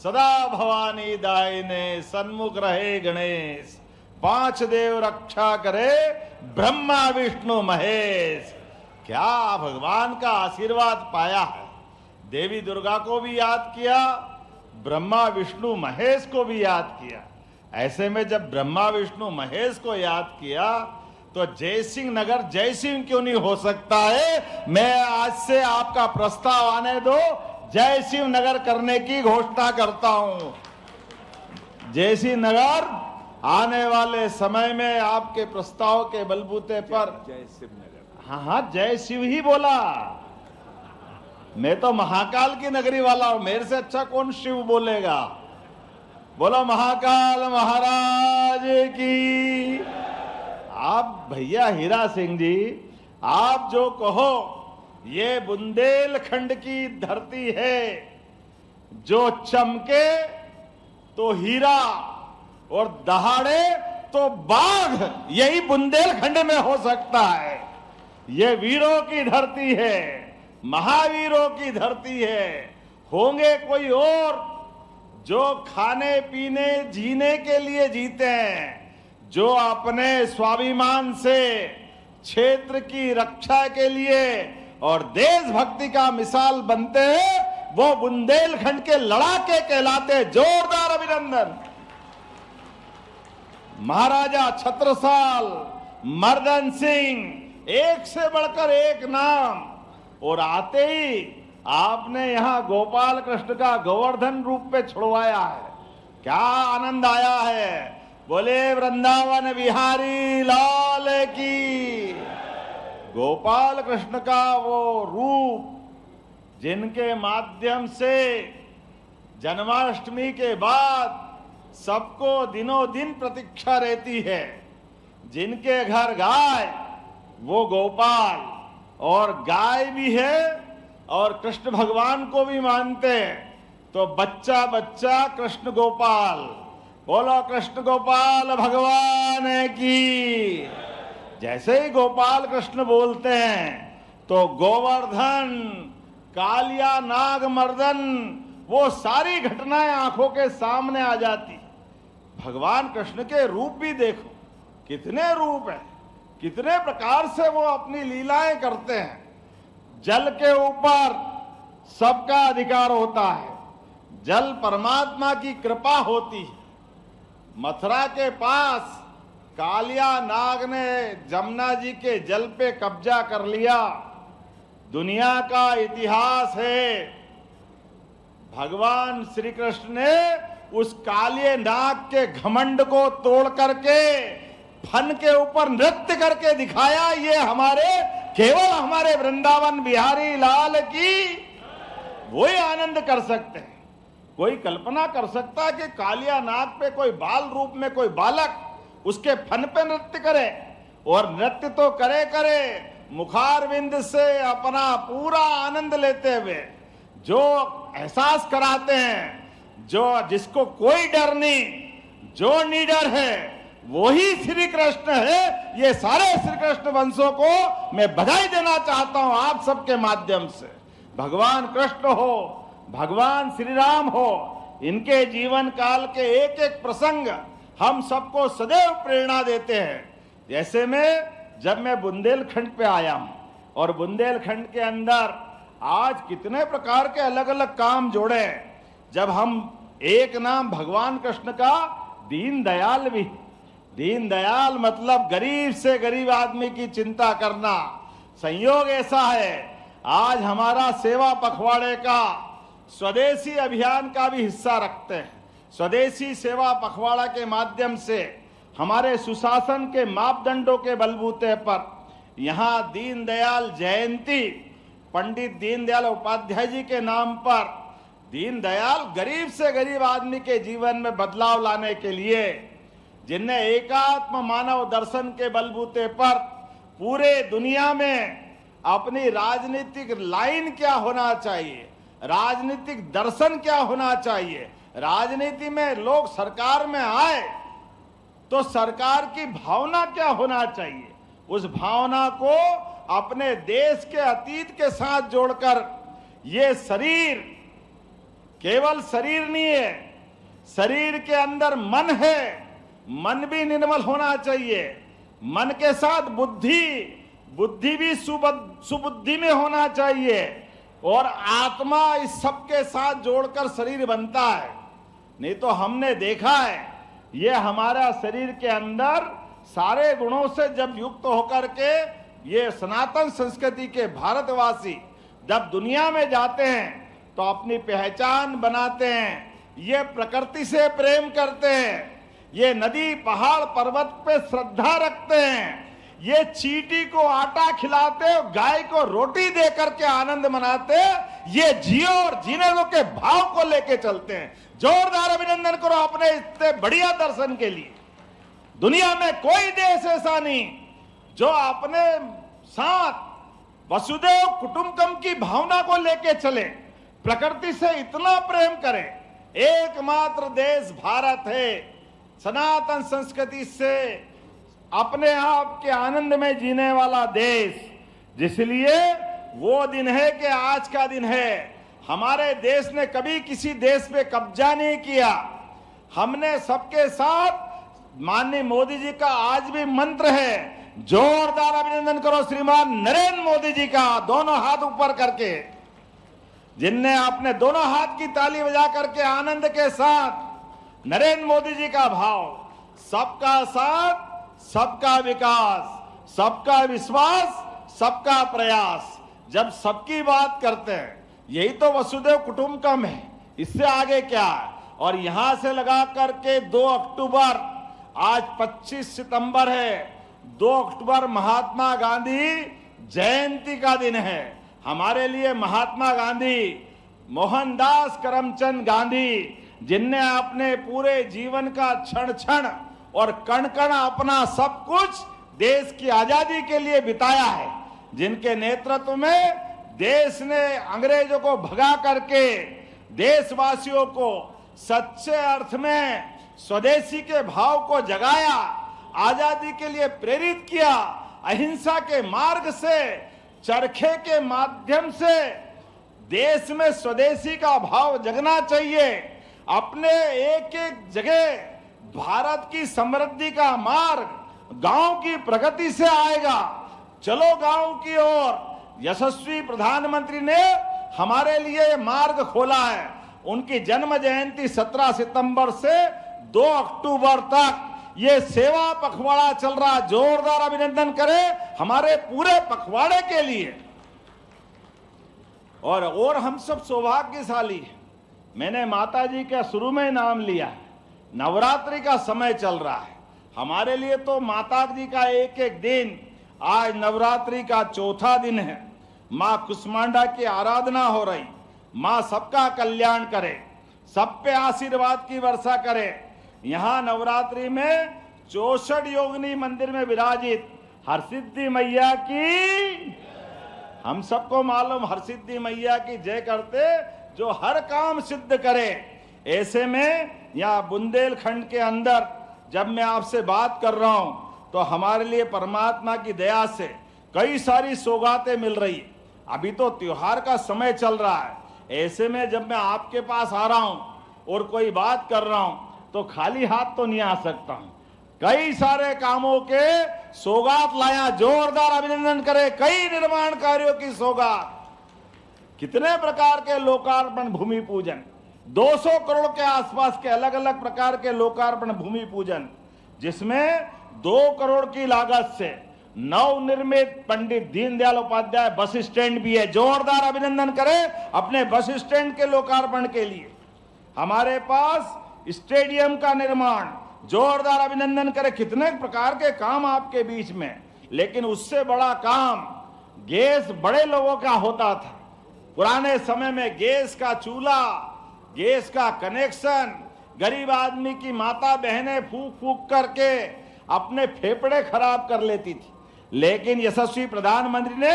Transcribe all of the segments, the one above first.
सदा भवानी दायिने सन्मुख रहे गणेश, पांच देव रक्षा करे ब्रह्मा विष्णु महेश। क्या भगवान का आशीर्वाद पाया है। देवी दुर्गा को भी याद किया, ब्रह्मा विष्णु महेश को भी याद किया। ऐसे में जब ब्रह्मा विष्णु महेश को याद किया तो जयसिंह नगर जयसिंह क्यों नहीं हो सकता है। मैं आज से आपका प्रस्ताव आने दो, जयसिंह नगर करने की घोषणा करता हूं। जयसिंह नगर आने वाले समय में आपके प्रस्ताव के बलबूते पर जयसिंह नगर। हाँ, जय शिव ही बोला। मैं तो महाकाल की नगरी वाला हूं, मेरे से अच्छा कौन शिव बोलेगा। बोलो महाकाल महाराज की। आप भैया हीरा सिंह जी, आप जो कहो, ये बुंदेलखंड की धरती है, जो चमके तो हीरा और दहाड़े तो बाघ, यही बुंदेलखंड में हो सकता है। ये वीरों की धरती है, महावीरों की धरती है। होंगे कोई और जो खाने पीने जीने के लिए जीते हैं, जो अपने स्वाभिमान से क्षेत्र की रक्षा के लिए और देशभक्ति का मिसाल बनते हैं, वो बुंदेलखंड के लड़ाके कहलाते। जोरदार अभिनंदन। महाराजा छत्रसाल, मर्दन सिंह, एक से बढ़कर एक नाम। और आते ही आपने यहां गोपाल कृष्ण का गोवर्धन रूप पे छुड़वाया है। क्या आनंद आया है। बोले वृंदावन बिहारी लाल की। गोपाल कृष्ण का वो रूप जिनके माध्यम से जन्माष्टमी के बाद सबको दिनों दिन प्रतीक्षा रहती है। जिनके घर गाय वो गोपाल, और गाय भी है और कृष्ण भगवान को भी मानते हैं, तो बच्चा बच्चा कृष्ण गोपाल। बोलो कृष्ण गोपाल भगवान की। जैसे ही गोपाल कृष्ण बोलते हैं तो गोवर्धन, कालिया, नाग, मर्दन, वो सारी घटनाएं आंखों के सामने आ जाती। भगवान कृष्ण के रूप भी देखो, कितने रूप है, कितने प्रकार से वो अपनी लीलाएं करते हैं। जल के ऊपर सबका अधिकार होता है, जल परमात्मा की कृपा होती है। मथुरा के पास कालिया नाग ने जमुना जी के जल पे कब्जा कर लिया। दुनिया का इतिहास है, भगवान श्री कृष्ण ने उस कालिए नाग के घमंड को तोड़ करके फन के ऊपर नृत्य करके दिखाया। ये हमारे, केवल हमारे वृंदावन बिहारी लाल की वो ही आनंद कर सकते हैं। कोई कल्पना कर सकता है कि कालिया नाग पे कोई बाल रूप में कोई बालक उसके फन पे नृत्य करे। और नृत्य तो करे करे, मुखारविंद से अपना पूरा आनंद लेते हुए जो एहसास कराते हैं, जो जिसको कोई डर नहीं, जो निडर है वही श्री कृष्ण है। ये सारे श्री कृष्ण वंशों को मैं बधाई देना चाहता हूं आप सबके माध्यम से। भगवान कृष्ण हो, भगवान श्री राम हो, इनके जीवन काल के एक एक प्रसंग हम सबको सदैव प्रेरणा देते हैं। ऐसे में जब मैं बुंदेलखंड पे आया हूं और बुंदेलखंड के अंदर आज कितने प्रकार के अलग अलग काम जोड़े। जब हम एक नाम भगवान कृष्ण का दीनदयाल भी, दीनदयाल मतलब गरीब से गरीब आदमी की चिंता करना। संयोग ऐसा है, आज हमारा सेवा पखवाड़े का स्वदेशी अभियान का भी हिस्सा रखते हैं। स्वदेशी सेवा पखवाड़ा के माध्यम से हमारे सुशासन के मापदंडों के बलबूते पर यहाँ दीनदयाल जयंती, पंडित दीनदयाल उपाध्याय जी के नाम पर, दीनदयाल गरीब से गरीब आदमी के जीवन में बदलाव लाने के लिए, जिनने एकात्म मानव दर्शन के बलबूते पर पूरे दुनिया में अपनी राजनीतिक लाइन क्या होना चाहिए, राजनीतिक दर्शन क्या होना चाहिए, राजनीति में लोग सरकार में आए तो सरकार की भावना क्या होना चाहिए, उस भावना को अपने देश के अतीत के साथ जोड़कर ये शरीर केवल शरीर नहीं है, शरीर के अंदर मन है, मन भी निर्मल होना चाहिए। मन के साथ बुद्धि, बुद्धि भी सुबुद्धि में होना चाहिए, और आत्मा इस सब के साथ जोड़कर शरीर बनता है। नहीं तो हमने देखा है, ये हमारा शरीर के अंदर सारे गुणों से जब युक्त होकर के ये सनातन संस्कृति के भारतवासी जब दुनिया में जाते हैं तो अपनी पहचान बनाते हैं। ये प्रकृति से प्रेम करते हैं, ये नदी पहाड़ पर्वत पे श्रद्धा रखते हैं, ये चींटी को आटा खिलाते, गाय को रोटी दे करके आनंद मनाते, ये जियो और जीने दो के भाव को लेके चलते हैं। जोरदार अभिनंदन करो अपने इतने बढ़िया दर्शन के लिए। दुनिया में कोई देश ऐसा नहीं जो अपने साथ वसुदेव कुटुंबकम की भावना को लेके चले, प्रकृति से इतना प्रेम करे। एकमात्र देश भारत है, सनातन संस्कृति से अपने आप के आनंद में जीने वाला देश। जिसलिए वो दिन है कि आज का दिन है। हमारे देश ने कभी किसी देश पे कब्जा नहीं किया। हमने सबके साथ, माननीय मोदी जी का आज भी मंत्र है, जोरदार अभिनंदन करो श्रीमान नरेंद्र मोदी जी का, दोनों हाथ ऊपर करके, जिनने अपने दोनों हाथ की ताली बजा करके आनंद के साथ नरेंद्र मोदी जी का भाव, सबका साथ सबका विकास, सबका विश्वास, सबका प्रयास, जब सबकी बात करते हैं, यही तो वसुदेव कुटुंबकम है। इससे आगे क्या है? और यहां से लगा करके 2 अक्टूबर, आज 25 सितंबर है, 2 अक्टूबर महात्मा गांधी जयंती का दिन है। हमारे लिए महात्मा गांधी, मोहनदास करमचंद गांधी, जिनने अपने पूरे जीवन का क्षण क्षण और कण कण अपना सब कुछ देश की आजादी के लिए बिताया है, जिनके नेतृत्व में देश ने अंग्रेजों को भगा करके देशवासियों को सच्चे अर्थ में स्वदेशी के भाव को जगाया, आजादी के लिए प्रेरित किया, अहिंसा के मार्ग से, चरखे के माध्यम से देश में स्वदेशी का भाव जगना चाहिए। अपने एक एक जगह भारत की समृद्धि का मार्ग गांव की प्रगति से आएगा। चलो गांव की ओर। यशस्वी प्रधानमंत्री ने हमारे लिए मार्ग खोला है। उनकी जन्म जयंती 17 सितंबर से 2 अक्टूबर तक ये सेवा पखवाड़ा चल रहा। जोरदार अभिनंदन करें हमारे पूरे पखवाड़े के लिए। और हम सब सौभाग्यशाली हैं। मैंने माता जी का शुरू में नाम लिया। नवरात्रि का समय चल रहा है। हमारे लिए तो माता जी का एक एक दिन, आज नवरात्रि का 4था दिन है। माँ कुष्मांडा की आराधना हो रही। माँ सबका कल्याण करे, सब पे आशीर्वाद की वर्षा करे। यहाँ नवरात्रि में 64 योगिनी मंदिर में विराजित हरसिद्धि मैया की, हम सबको मालूम हरसिद्धि मैया की जय करते जो हर काम सिद्ध करे। ऐसे में यहाँ बुंदेलखंड के अंदर जब मैं आपसे बात कर रहा हूँ तो हमारे लिए परमात्मा की दया से कई सारी सौगातें मिल रही। अभी तो त्योहार का समय चल रहा है। ऐसे में जब मैं आपके पास आ रहा हूँ और कोई बात कर रहा हूँ तो खाली हाथ तो नहीं आ सकता हूँ। कई सारे कामों के सौगात लाया। जोरदार अभिनंदन करें। कई निर्माण कार्यों की सौगात, कितने प्रकार के लोकार्पण भूमि पूजन, 200 करोड़ के आसपास के अलग अलग प्रकार के लोकार्पण भूमि पूजन, जिसमें 2 करोड़ की लागत से नवनिर्मित पंडित दीनदयाल उपाध्याय बस स्टैंड भी है। जोरदार अभिनंदन करें अपने बस स्टैंड के लोकार्पण के लिए। हमारे पास स्टेडियम का निर्माण, जोरदार अभिनंदन करें। कितने प्रकार के काम आपके बीच में। लेकिन उससे बड़ा काम गैस बड़े लोगों का होता था। पुराने समय में गैस का चूल्हा, गैस का कनेक्शन, गरीब आदमी की माता बहनें फूक फूक करके अपने फेफड़े खराब कर लेती थी। लेकिन यशस्वी प्रधानमंत्री ने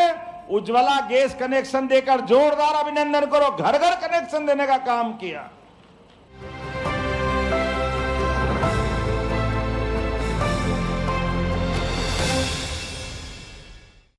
उज्ज्वला गैस कनेक्शन देकर, जोरदार अभिनंदन करो, घर घर कनेक्शन देने का काम किया।